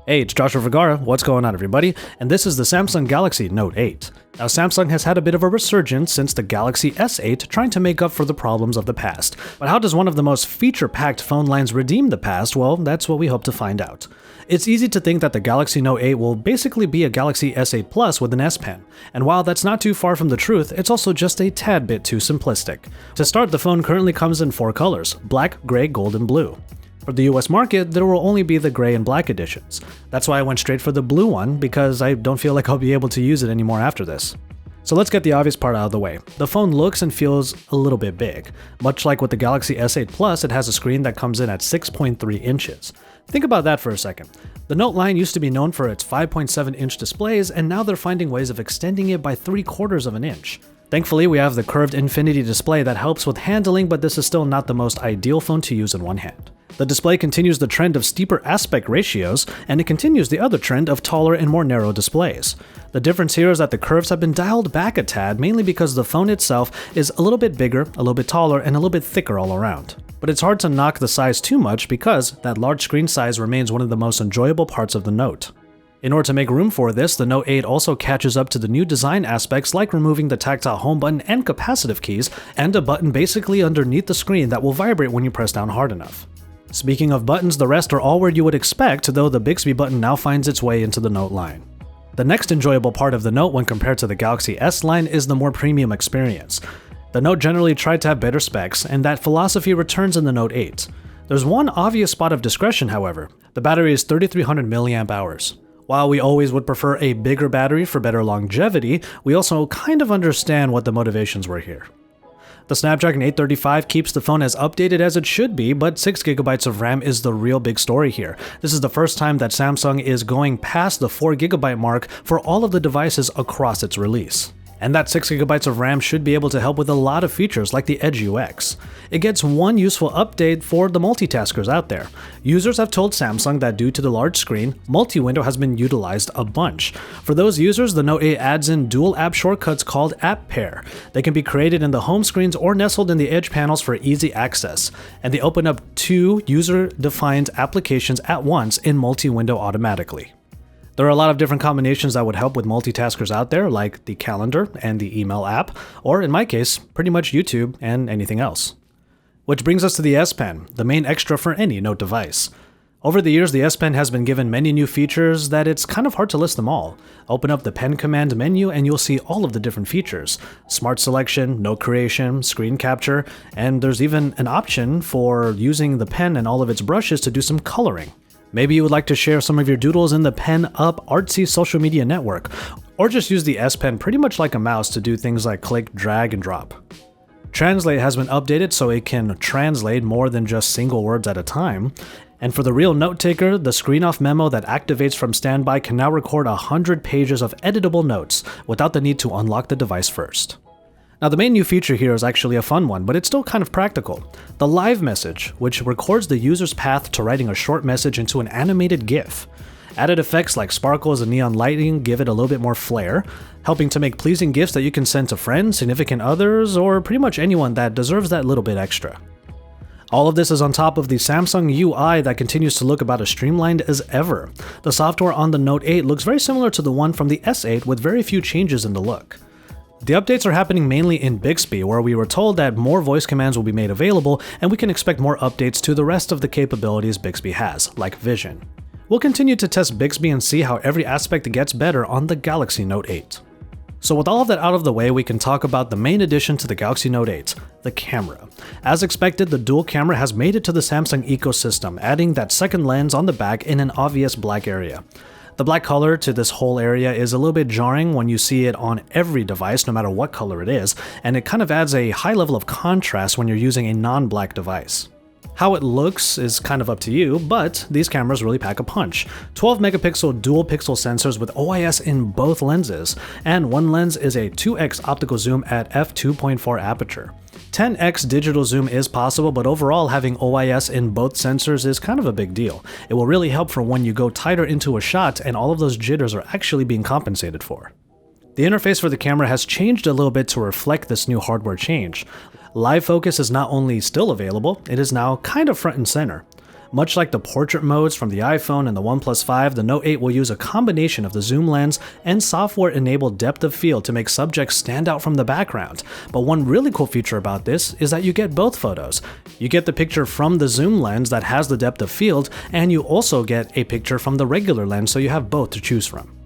Hey, it's Joshua Vergara. What's going on, everybody? And this is the Samsung Galaxy Note 8. Now, Samsung has had a bit of a resurgence since the Galaxy S8, trying to make up for the problems of the past. But how does one of the most feature-packed phone lines redeem the past? Well, that's what we hope to find out. It's easy to think that the Galaxy Note 8 will basically be a Galaxy S8 Plus with an S Pen. And while that's not too far from the truth, it's also just a tad bit too simplistic. To start, the phone currently comes in 4 colors: black, gray, gold, and blue. For the US market, there will only be the gray and black editions. That's why I went straight for the blue one, because I don't feel like I'll be able to use it anymore after this. So let's get the obvious part out of the way. The phone looks and feels a little bit big. Much like with the Galaxy S8 Plus, it has a screen that comes in at 6.3 inches. Think about that for a second. The Note line used to be known for its 5.7-inch displays, and now they're finding ways of extending it by 3/4 of an inch. Thankfully, we have the curved Infinity display that helps with handling, but this is still not the most ideal phone to use in one hand. The display continues the trend of steeper aspect ratios, and it continues the other trend of taller and more narrow displays. The difference here is that the curves have been dialed back a tad, mainly because the phone itself is a little bit bigger, a little bit taller, and a little bit thicker all around. But it's hard to knock the size too much because that large screen size remains one of the most enjoyable parts of the Note. In order to make room for this, the Note 8 also catches up to the new design aspects like removing the tactile home button and capacitive keys, and a button basically underneath the screen that will vibrate when you press down hard enough. Speaking of buttons, the rest are all where you would expect, though the Bixby button now finds its way into the Note line. The next enjoyable part of the Note when compared to the Galaxy S line is the more premium experience. The Note generally tried to have better specs, and that philosophy returns in the Note 8. There's one obvious spot of discretion, however. The battery is 3300 mAh. While we always would prefer a bigger battery for better longevity, we also kind of understand what the motivations were here. The Snapdragon 835 keeps the phone as updated as it should be, but 6GB of RAM is the real big story here. This is the first time that Samsung is going past the 4GB mark for all of the devices across its release. And that 6GB of RAM should be able to help with a lot of features like the Edge UX. It gets one useful update for the multitaskers out there. Users have told Samsung that due to the large screen, multi-window has been utilized a bunch. For those users, the Note 8 adds in dual app shortcuts called App Pair. They can be created in the home screens or nestled in the edge panels for easy access. And they open up 2 user-defined applications at once in multi-window automatically. There are a lot of different combinations that would help with multitaskers out there, like the calendar and the email app, or in my case, pretty much YouTube and anything else. Which brings us to the S Pen, the main extra for any Note device. Over the years, the S Pen has been given many new features that it's kind of hard to list them all. Open up the Pen Command menu and you'll see all of the different features. Smart selection, note creation, screen capture, and there's even an option for using the pen and all of its brushes to do some coloring. Maybe you would like to share some of your doodles in the Pen Up artsy social media network, or just use the S Pen pretty much like a mouse to do things like click, drag, and drop. Translate has been updated so it can translate more than just single words at a time. And for the real note taker, the screen off memo that activates from standby can now record 100 pages of editable notes without the need to unlock the device first. Now, the main new feature here is actually a fun one, but it's still kind of practical. The Live Message, which records the user's path to writing a short message into an animated GIF. Added effects like sparkles and neon lighting give it a little bit more flair, helping to make pleasing GIFs that you can send to friends, significant others, or pretty much anyone that deserves that little bit extra. All of this is on top of the Samsung UI that continues to look about as streamlined as ever. The software on the Note 8 looks very similar to the one from the S8 with very few changes in the look. The updates are happening mainly in Bixby, where we were told that more voice commands will be made available, and we can expect more updates to the rest of the capabilities Bixby has, like Vision. We'll continue to test Bixby and see how every aspect gets better on the Galaxy Note 8. So with all of that out of the way, we can talk about the main addition to the Galaxy Note 8, the camera. As expected, the dual camera has made it to the Samsung ecosystem, adding that second lens on the back in an obvious black area. The black color to this whole area is a little bit jarring when you see it on every device, no matter what color it is, and it kind of adds a high level of contrast when you're using a non-black device. How it looks is kind of up to you, but these cameras really pack a punch. 12 megapixel dual pixel sensors with OIS in both lenses, and one lens is a 2x optical zoom at f2.4 aperture. 10x digital zoom is possible, but overall having OIS in both sensors is kind of a big deal. It will really help for when you go tighter into a shot and all of those jitters are actually being compensated for. The interface for the camera has changed a little bit to reflect this new hardware change. Live focus is not only still available, it is now kind of front and center. Much like the portrait modes from the iPhone and the OnePlus 5, the Note 8 will use a combination of the zoom lens and software-enabled depth of field to make subjects stand out from the background. But one really cool feature about this is that you get both photos. You get the picture from the zoom lens that has the depth of field, and you also get a picture from the regular lens, so you have both to choose from.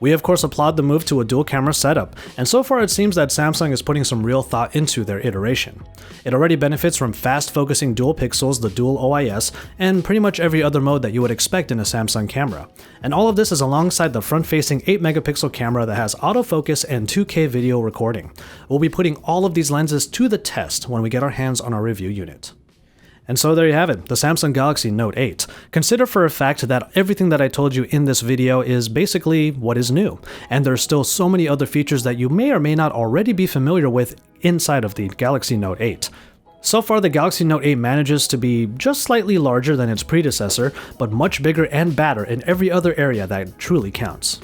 We of course applaud the move to a dual camera setup, and so far it seems that Samsung is putting some real thought into their iteration. It already benefits from fast focusing dual pixels, the dual OIS, and pretty much every other mode that you would expect in a Samsung camera. And all of this is alongside the front-facing 8 megapixel camera that has autofocus and 2K video recording. We'll be putting all of these lenses to the test when we get our hands on our review unit. And so there you have it, the Samsung Galaxy Note 8. Consider for a fact that everything that I told you in this video is basically what is new, and there's still so many other features that you may or may not already be familiar with inside of the Galaxy Note 8. So far, the Galaxy Note 8 manages to be just slightly larger than its predecessor, but much bigger and badder in every other area that truly counts.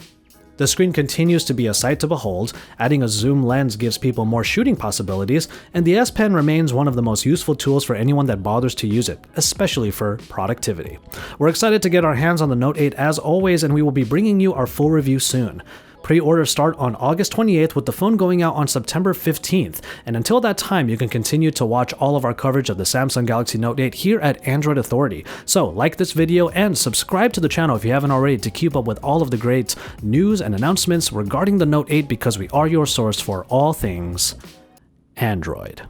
The screen continues to be a sight to behold, adding a zoom lens gives people more shooting possibilities, and the S Pen remains one of the most useful tools for anyone that bothers to use it, especially for productivity. We're excited to get our hands on the Note 8 as always, and we will be bringing you our full review soon. Pre-orders start on August 28th with the phone going out on September 15th, and until that time you can continue to watch all of our coverage of the Samsung Galaxy Note 8 here at Android Authority. So like this video and subscribe to the channel if you haven't already to keep up with all of the great news and announcements regarding the Note 8 because we are your source for all things Android.